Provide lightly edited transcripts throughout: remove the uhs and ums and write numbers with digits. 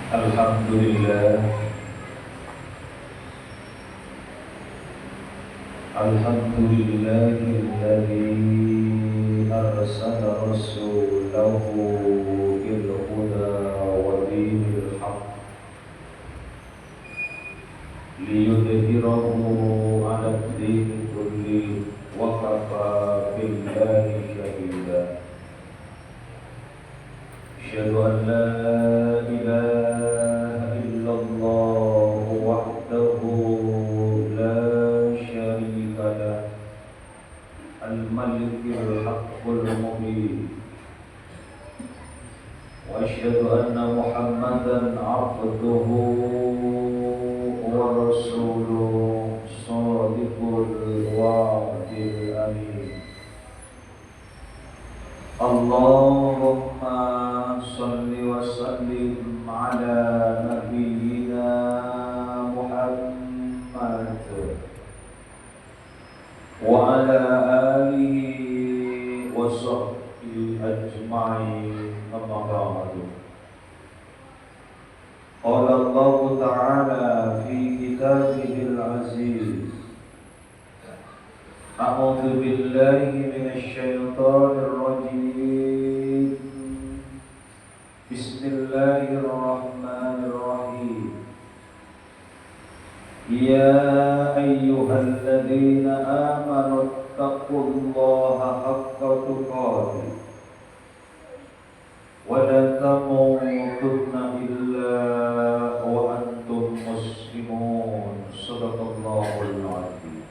Alhamdulillah, alhamdulillahilladzi arsala rasulahu bil huda wa dinil haqq liyudhhirahu 'ala ad-dini kullihi wa kafaa billahi shahida. Asyhadu an la ilaha illallah wahdahu la syarika lah, al-malikul haqqul mubin. Wa asyhadu anna Muhammadan 'abduhu wa rasuluhu shadiqul wa'dil amin. Allahumma salli wa sallim ala nabiyyina Muhammad wa ala alihi wa sahbihi ajma'in, amma ba'du. Qala Allah ta'ala fi kitabihil aziz, a'udzu billahi minasy syaithanir rajim. Bismillahirrahmanirrahim. Ya ayyuhalladzina amanu taqullaha haqqa tuqatih wa la tamutunna illa wa antum muslimun. Shadaqallahul azim.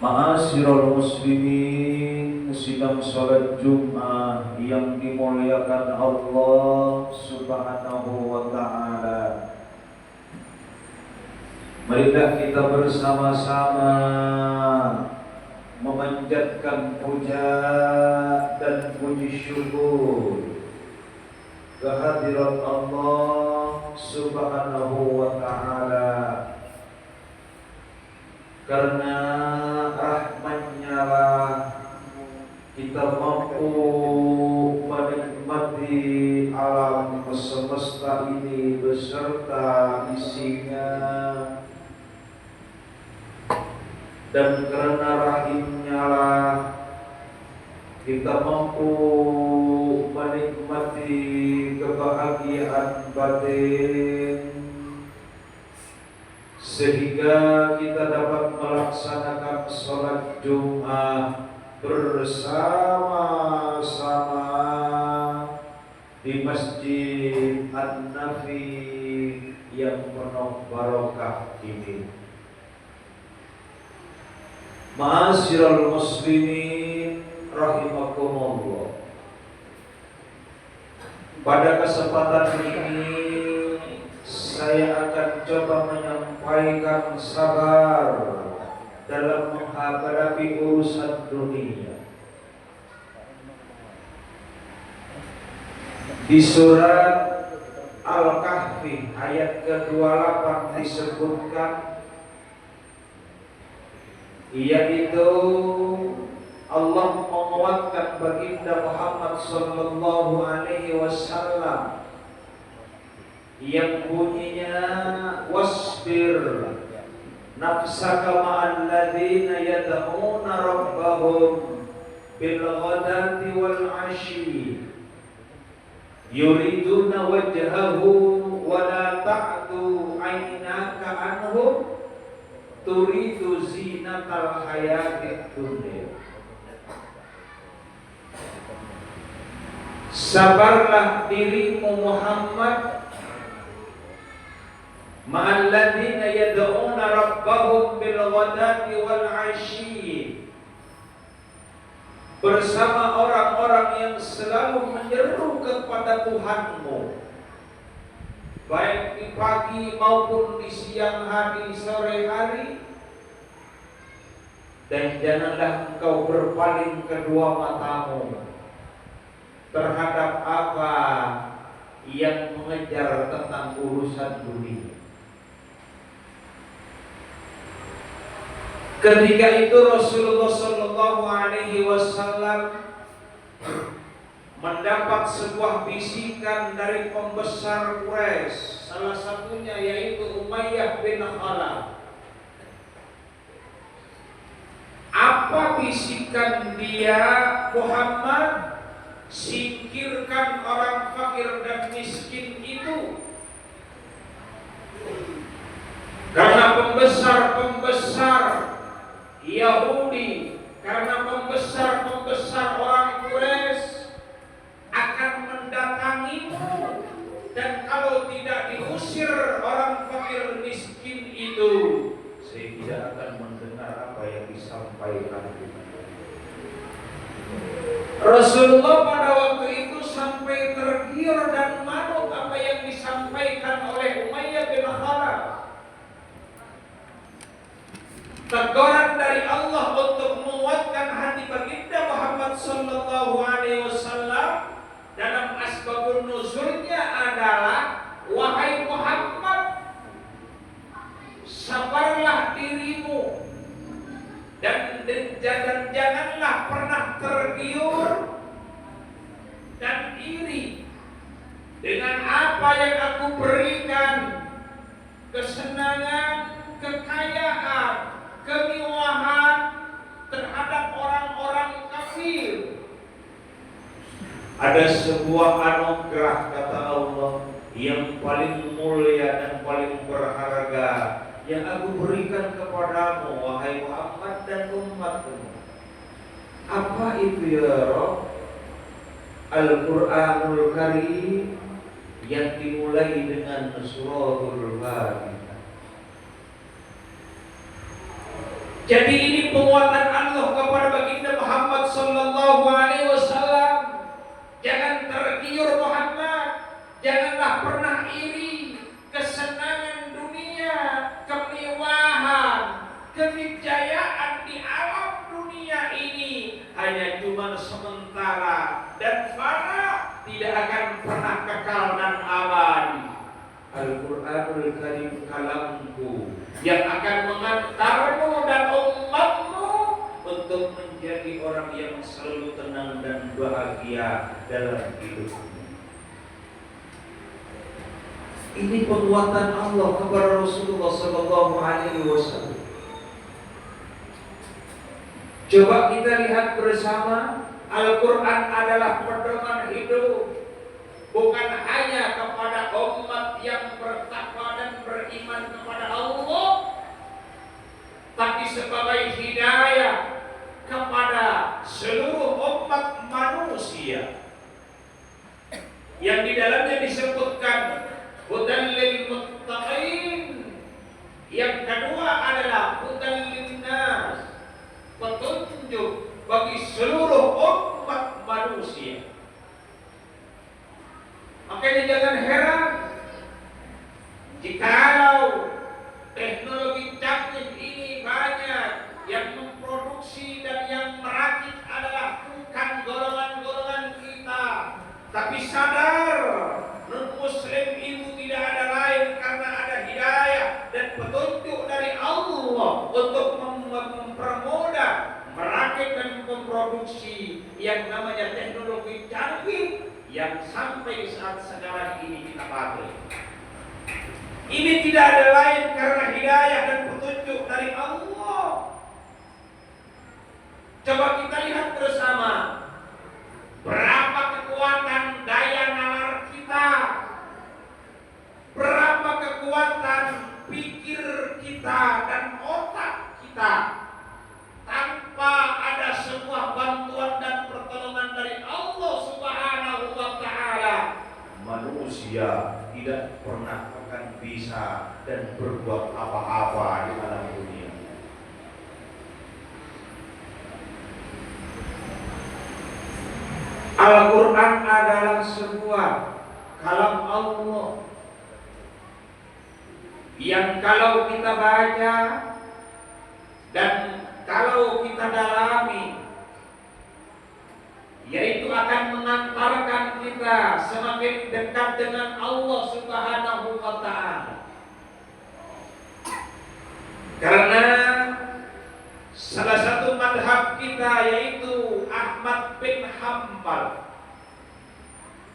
Ma'asyiral muslimin, sidang salat Jumat yang dimuliakan Allah Subhanahu wa ta'ala. Marilah kita bersama-sama memanjatkan puja dan puji syukur kehadirat Allah Subhanahu wa ta'ala, karena rahmat-Nya lah kita mampu menikmati alam semesta ini beserta isinya, dan karena rahim-Nya lah kita mampu menikmati kebahagiaan batin, sehingga kita dapat melaksanakan sholat Jumat bersama-sama di Masjid An-Nafi yang penuh barokah ini. Ma'asyiral muslimin rahimakumullah. Pada kesempatan ini saya akan coba menyampaikan sabar dalam menghadapi urusan dunia. Di surat Al-Kahfi ayat ke-28 disebutkan, yaitu Allah menguatkan baginda Muhammad sallallahu alaihi wasallam yang bunyinya, wasbir nafsaka ma'al ladzina yad'una rabbahum bil ghadati wal 'ashyi yuriduna wajhahu wa la ta'du 'ainaka anhum turidu zinatal hayatid dunya. Sabarlah dirimu Muhammad ma'alladzina yad'una rabbahum bil ghadati wal 'ashyi, bersama orang-orang yang selalu menyeru kepada Tuhanmu, baik di pagi maupun di siang hari, sore hari. Dan janganlah engkau berpaling kedua matamu terhadap apa yang mengejar tentang urusan dunia. Ketika itu Rasulullah sallallahu alaihi wasallam mendapat sebuah bisikan dari pembesar Quraisy, salah satunya yaitu Umayyah bin Khalaf. Apa bisikan dia? Muhammad, singkirkan orang fakir dan miskin itu, karena pembesar-pembesar Yahudi, karena pembesar-pembesar orang Quraisy akan mendatangimu, dan kalau tidak diusir orang fakir miskin itu, saya tidak akan mendengar apa yang disampaikan. Rasulullah pada waktu itu sampai tergiur dan manut apa yang disampaikan oleh Umayyah bin Khalaf. Teguran dari Allah untuk menguatkan hati baginda Muhammad sallallahu alaihi wasallam dalam asbabun nuzulnya adalah, wahai Muhammad, sabarlah dirimu dan janganlah pernah tergiur dan iri dengan apa yang aku berikan, kesenangan, kekayaan, kemewahan terhadap orang-orang kafir. Ada sebuah anugerah, kata Allah, yang paling mulia dan paling berharga yang aku berikan kepadamu, wahai Muhammad dan umatmu. Apa itu ya Rabb? Al-Quranul Karim yang dimulai dengan suratul Fatihah. Jadi ini penguatan Allah kepada baginda Muhammad sallallahu alaihi wasallam. Jangan tergiur Muhammad, janganlah pernah iri, kesenangan dunia, kemewahan, kejayaan di alam dunia ini hanya cuma sementara dan fana, tidak akan pernah kekal dan abadi. Al-Quranul Karim kalamku yang akan mengantarmu dan umatmu untuk menjadi orang yang selalu tenang dan bahagia dalam hidupnya. Ini penguatan Allah kepada Rasulullah sallallahu alaihi wasallam. Coba kita lihat bersama, Al-Quran adalah pedoman hidup, bukan hanya kepada umat yang bertakwa dan beriman kepada Allah, tapi sebagai hidayah kepada seluruh umat manusia, yang di dalamnya disebutkan hudan lil muttaqin. Yang kedua adalah hudan linnas, petunjuk bagi seluruh umat manusia. Makanya jangan heran jikalau teknologi canggih ini banyak, yang memproduksi dan yang merakit adalah bukan golongan-golongan kita, tapi sadar non-muslim itu tidak ada lain karena ada hidayah dan petunjuk dari Allah untuk mempermudah merakit dan memproduksi yang namanya teknologi canggih yang sampai saat sekarang ini kita pakai. Ini tidak ada lain karena hidayah dan petunjuk dari Allah. Coba kita lihat bersama, berapa kekuatan daya nalar kita, berapa kekuatan pikir kita dan otak kita, tanpa ada sebuah bantuan dan pertolongan dari Allah Subhanahu wa Ta'ala, manusia tidak pernah akan bisa dan berbuat apa-apa di alam dunia. Al-Quran adalah sebuah kalam Allah yang kalau kita baca dan kalau kita dalami, yaitu akan mengantarkan kita semakin dekat dengan Allah Subhanahu wa Ta'ala. Karena salah satu madhab kita yaitu Ahmad bin Hanbal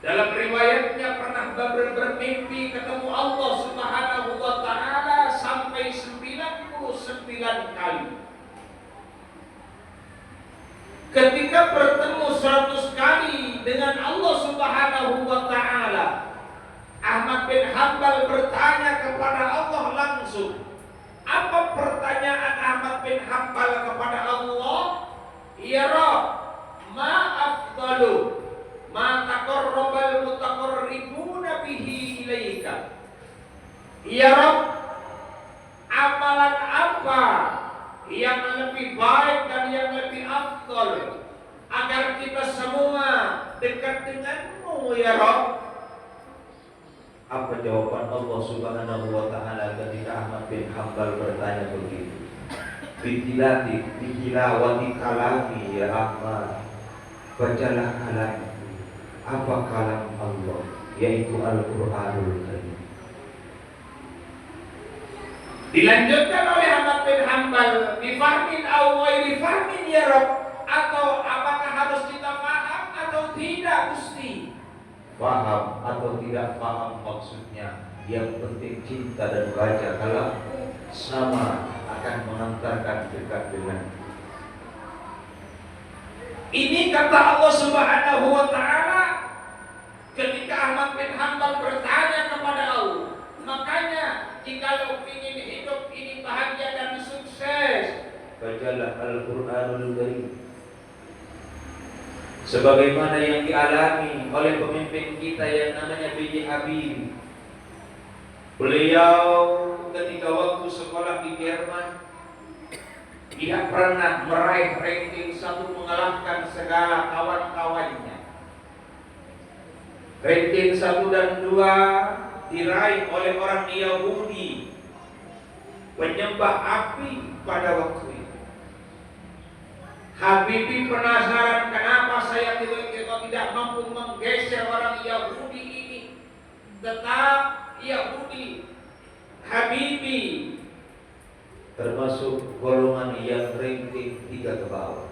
Dalam riwayatnya pernah bermimpi ketemu Allah Subhanahu wa taala sampai 99 kali. Ketika bertemu 100 kali dengan Allah Subhanahu wa taala, Ahmad bin Hanbal bertanya kepada Allah langsung. Apa pertanyaan Ahmad bin Hanbal kepada Allah? Ya Rabb, ma afdalu ma taqarrabal mutaqarribuna bihi ilaika. Ya Rabb, amalan apa yang lebih baik dan yang lebih afdal agar kita semua dekat denganmu ya Rabb? Apa jawaban Allah Subhanahu wa taala ketika Ahmad bin Hanbal bertanya begitu? Bitilawati kalami ya Ahmad, bacalah kalam. Apa kalam Allah? Yaitu Al-Qur'anul Karim. Dilanjutkan oleh Ahmad bin Hanbal, bifahmin aw ghairi fahmin ya Rabb, atau apakah harus kita paham atau tidak Gusti? Paham atau tidak paham maksudnya, yang penting cinta dan baca kalam sama akan mengantarkan dekat dengan. Ini kata Allah Subhanahu wa taala ketika Ahmad bin Hanbal bertanya kepada Allah. Makanya jika ingin hidup ini bahagia dan sukses, bacalah Al-Qur'anul Karim. Sebagaimana yang dialami oleh pemimpin kita yang namanya B.J. Habibie. Beliau ketika waktu sekolah di Jerman, dia pernah meraih ranking 1 mengalahkan segala kawan-kawannya. Ranking 1 dan 2 diraih oleh orang Yahudi penyembah api pada waktu itu. Habibie penasaran kenapa saya tidak mampu menggeser orang Yahudi ini. Tetap Yahudi. Habibie termasuk golongan yang ranking 3 ke bawah.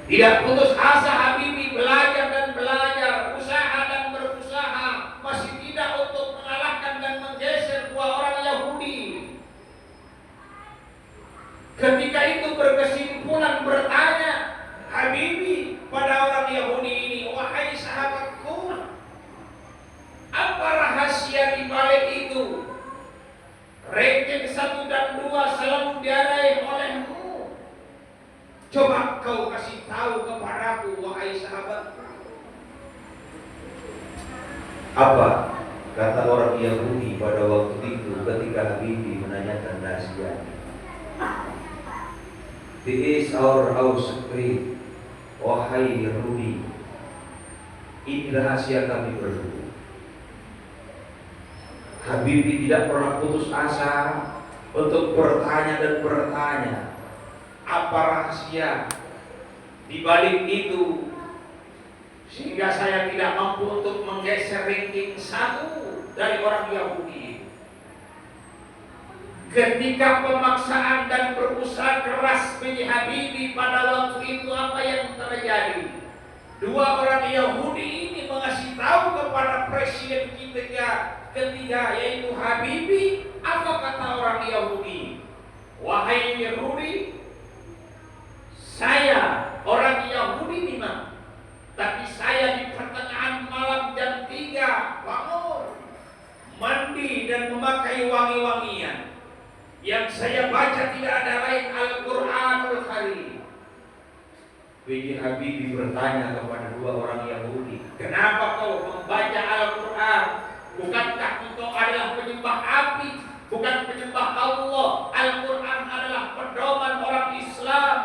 Tidak putus asa Habibie belajar dan belajar, usaha dan berusaha, masih tidak untuk mengalahkan dan menggeser 2 orang Yahudi. Ketika itu berkesimpulan bertanya Habibie pada orang Yahudi ini, wahai sahabatku, apa rahasia di balik itu? Ranking 1 dan 2 selalu diraih olehmu. Coba kau kasih tahu kepadaku, wahai sahabatku. Apa kata orang Yahudi pada waktu itu ketika Habibie menanyakan rahasia? This is our secret, wahai Yahudi. Ini rahasia kami berdua. Habibie tidak pernah putus asa untuk bertanya dan bertanya. Apa rahasia di balik itu sehingga saya tidak mampu untuk menggeser ranking 1 dari orang Yahudi? Ketika pemaksaan dan berusaha keras B.J. Habibie pada waktu itu, apa yang terjadi? 2 orang Yahudi ini mengasih tahu kepada presiden ketiga yaitu Habibie. Apa kata orang Yahudi? Wahai Yahudi, saya orang Yahudi memang, tapi saya di pertengahan malam jam 3 bangun, mandi dan memakai wangi-wangian. Yang saya baca tidak ada lain Al-Qur'anul Karim. B.J. Habibie bertanya kepada 2 orang Yahudi, kenapa kau membaca Al-Quran? Bukankah engkau adalah penyembah api, bukan penyembah Allah? Al-Quran adalah pedoman orang Islam.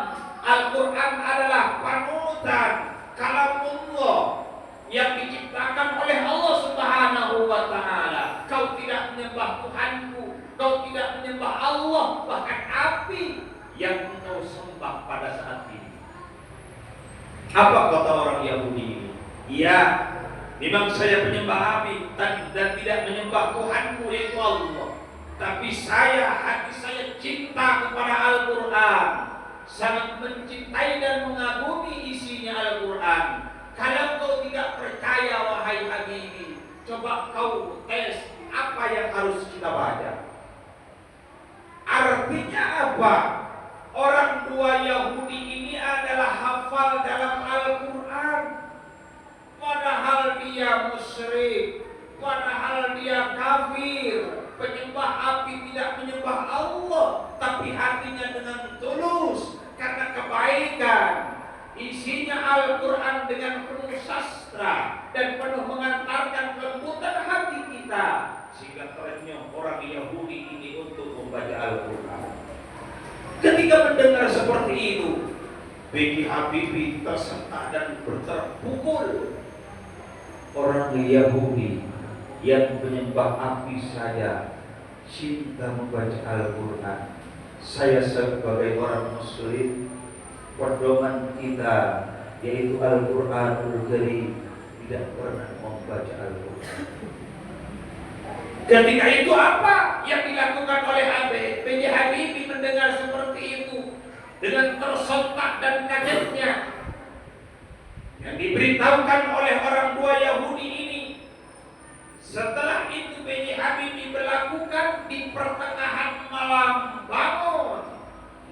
Al-Quran adalah panutan kalamullah yang diciptakan oleh Allah Subhanahu wa taala. Kau tidak menyembah Tuhanku, kau tidak menyembah Allah, bahkan api yang engkau sembah pada saat ini. Apa kata orang Yahudi ini? Iya, memang saya penyembah api dan tidak menyembah Tuhanku yaitu Allah. Tapi hati saya cinta kepada Al-Quran, sangat mencintai dan mengagumi isinya Al-Quran. Kalau kau tidak coba kau tes apa yang harus kita baca. Artinya apa? Orang tua Yahudi ini adalah hafal dalam Al-Quran, padahal dia musyrik, padahal dia kafir, penyembah api, tidak menyembah Allah, tapi hatinya dengan tulus karena kebaikan. Isinya Al-Quran dengan penuh sastra dan penuh mengantarkan kelembutan hati kita, sehingga trennya orang Yahudi ini untuk membaca Al-Quran. Ketika mendengar seperti itu, B.J. Habibie tersentak dan terpukul. Orang Yahudi yang menyembah api saja cinta membaca Al-Quran. Saya sebagai orang Muslim, pedoman kita yaitu Al-Quranul Karim, tidak pernah membaca Al-Quran. Ketika itu apa yang dilakukan oleh B.J. Habibie mendengar seperti itu, dengan tersentak dan kagetnya yang diberitahukan oleh orang tua Yahudi ini. Setelah itu B.J. Habibie berlakukan di pertengahan malam bangun,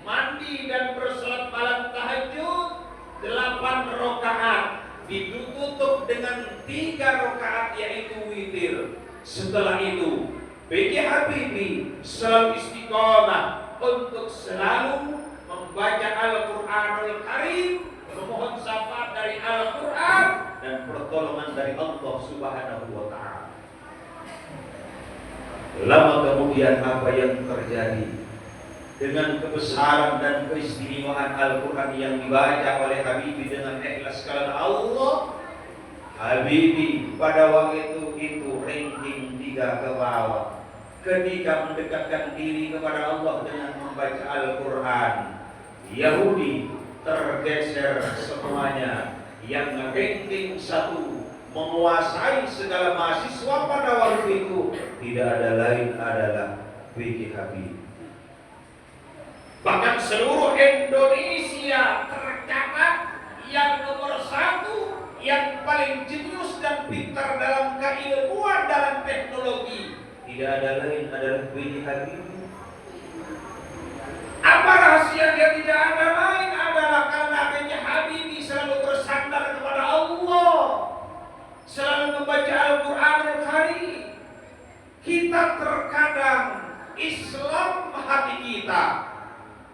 mandi dan bersalat malam tahajud 8 rakaat, ditutup dengan 3 rakaat yaitu witir. Setelah itu B.J. Habibie selalu istiqomah untuk selalu membaca Al-Quranul Karim, memohon syafaat dari Al-Quran dan pertolongan dari Allah Subhanahu wa Ta'ala. Lama kemudian apa yang terjadi dengan kebesaran dan keistimewaan Al-Quran yang dibaca oleh Habibie dengan ikhlas karena Allah, Habibie pada waktu itu ranking 3 ke bawah. Ketika mendekatkan diri kepada Allah dengan membaca Al-Quran, Yahudi tergeser semuanya. Yang ranking 1 menguasai segala mahasiswa pada waktu itu tidak ada lain adalah B.J. Habibie. Bahkan seluruh Indonesia tercatat yang nomor 1, yang paling jenius dan pintar dalam keilmuan dalam teknologi, tidak ada lain adalah B.J. Habibie. Apa rahasia dia tidak ada lain adalah karena B.J. Habibie selalu bersandar kepada Allah, selalu membaca Al-Quranul Karim. Kita terkadang Islam hati kita,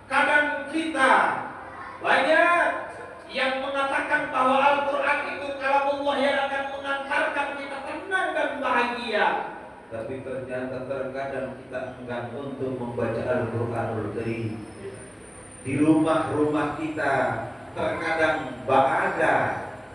kadang kita banyak yang mengatakan bahwa Al-Quran itu kalamullah yang akan mengantarkan kita tenang dan bahagia. Tapi ternyata terkadang kita enggan untuk membaca Al-Quranul Karim. Di rumah-rumah kita terkadang ada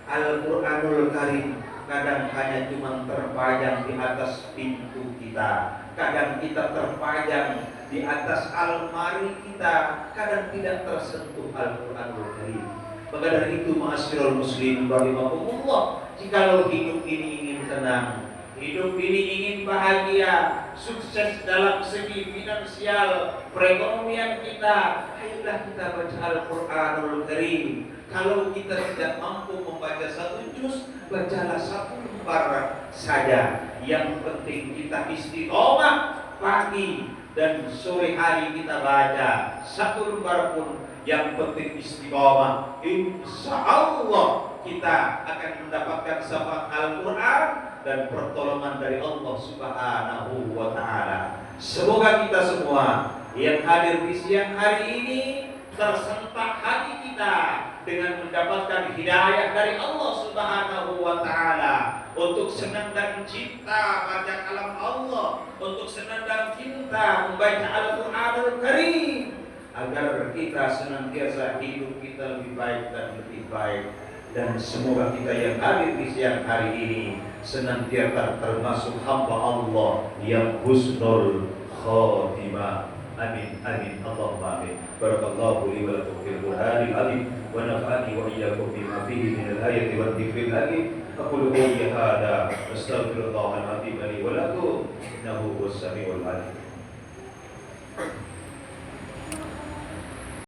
Al-Quranul Karim, kadang hanya cuma terpajang di atas pintu kita, kadang kita terpajang di atas almari kita, kadang tidak tersentuh Al-Quranul Karim. Maka dari itu ma'asyiral muslimin rahimakumullah, jikalau hidup ini ingin tenang, hidup ini ingin bahagia, sukses dalam segi finansial, perekonomian kita, ayolah kita baca Al-Quranul Karim. Kalau kita tidak mampu membaca 1 juz, bacalah 1 lembar saja. Yang penting kita istiqomah pagi dan sore hari kita baca 1 lembar pun. Yang penting istiqomah. Insya Allah kita akan mendapatkan syafaat Al-Quran dan pertolongan dari Allah Subhanahu wa Ta'ala. Semoga kita semua yang hadir di siang hari ini tersentak hati kita dengan mendapatkan hidayah dari Allah Subhanahu wa Ta'ala untuk senang dan cinta baca kalam Allah, untuk senang dan cinta membaca Al-Quranul Karim, agar kita senantiasa hidup kita lebih baik dan lebih baik. Dan semoga kita yang hadir di siang hari ini senantiasa termasuk hamba Allah yang husnul khatimah. Amin amin Allahumma amin. Barakallahu li wa lakum fil Qur'anil azim wa nafa'ani wa iyyakum bima fihi min al-ayati wa dhikril hakim. Aqulu qawli hadha astaghfirullahal azim li wa lakum innahu huwas samiul alim.